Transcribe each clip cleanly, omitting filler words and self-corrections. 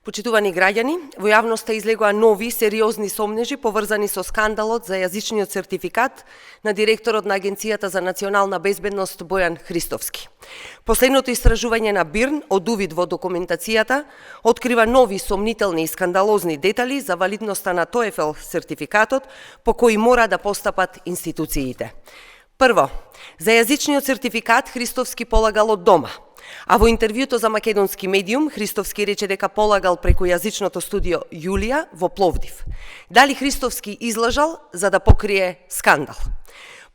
Почитувани граѓани, во јавноста излегоа нови сериозни сомнежи поврзани со скандалот за јазичниот сертификат на директорот на Агенцијата за национална безбедност Бојан Христовски. Последното истражување на БИРН од увид во документацијата открива нови сомнителни и скандалозни детали за валидноста на TOEFL сертификатот по кои мора да постапат институциите. Прво, за јазичниот сертификат Христовски полагал од дома, а во интервјуто за македонски медиум Христовски рече дека полагал преку јазичното студио Јулија во Пловдив. Дали Христовски излажал за да покрие скандал?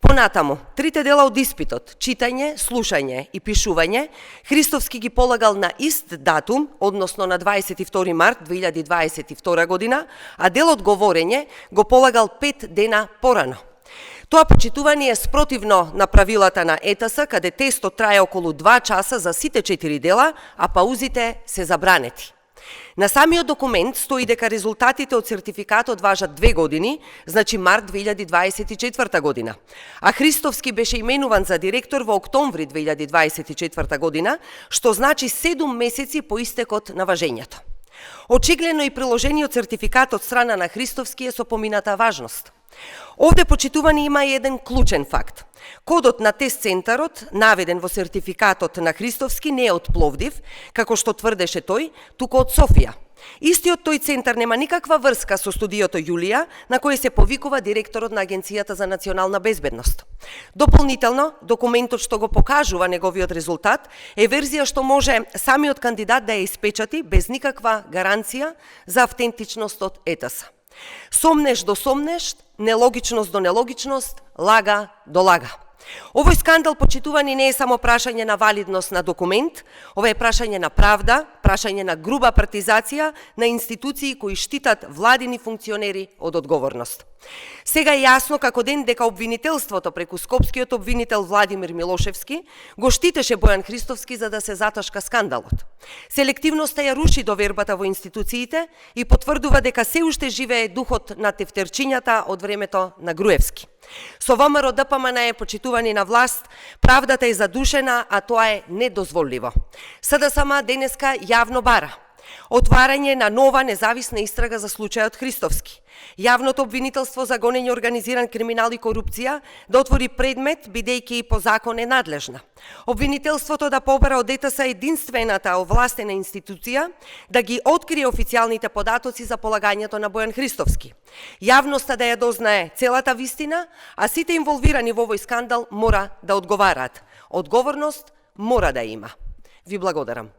Понатаму, трите дела од испитот, читање, слушање и пишување, Христовски ги полагал на ист датум, односно на 22 март 2022 година, а делот говорење го полагал 5 дена порано. Тоа почитување е спротивно на правилата на ЕТС, каде тестот трае околу 2 часа за сите 4 дела, а паузите се забранети. На самиот документ стои дека резултатите од сертификатот важат 2 години, значи март 2024 година. А Христовски беше именуван за директор во октомври 2024 година, што значи 7 месеци по истекот на важењето. Очигледно и приложениот сертификат од страна на Христовски е со помината важност. Овде, почитувани, има и еден клучен факт. Кодот на тест центарот, наведен во сертификатот на Христовски, не е од Пловдив, како што тврдеше тој, туку од Софија. Истиот тој центар нема никаква врска со студиото Јулија, на кој се повикува директорот на Агенцијата за национална безбедност. Дополнително, документот што го покажува неговиот резултат е верзија што може самиот кандидат да ја испечати без никаква гаранција за автентичност од ЕТС. Сомнеш до сомнеш, нелогичност до нелогичност, лага до лага. Овој скандал, почитувани, не е само прашање на валидност на документ, ова е прашање на правда, прашање на груба партизација на институции кои штитат владини функционери од одговорност. Сега е јасно како ден дека обвинителството преку скопскиот обвинител Владимир Милошевски го штитеше Бојан Христовски за да се заташка скандалот. Селективноста ја руши довербата во институциите и потврдува дека се уште живее духот на тефтерчињата од времето на Груевски. Со ВМРО ДПМН е, почитувани, на власт, правдата е задушена, а тоа е недозволиво. СДСМ денеска јавно бара отварање на нова независна истрага за случајот Христовски. Јавното обвинителство за гонење организиран криминал и корупција да отвори предмет, бидејќи и по закон е надлежна. Обвинителството да побара од ЕТС единствената овластена институција да ги открие официјалните податоци за полагањето на Бојан Христовски. Јавноста да ја дознае целата вистина, а сите инволвирани во овој скандал мора да одговараат. Одговорност мора да има. Ви благодарам.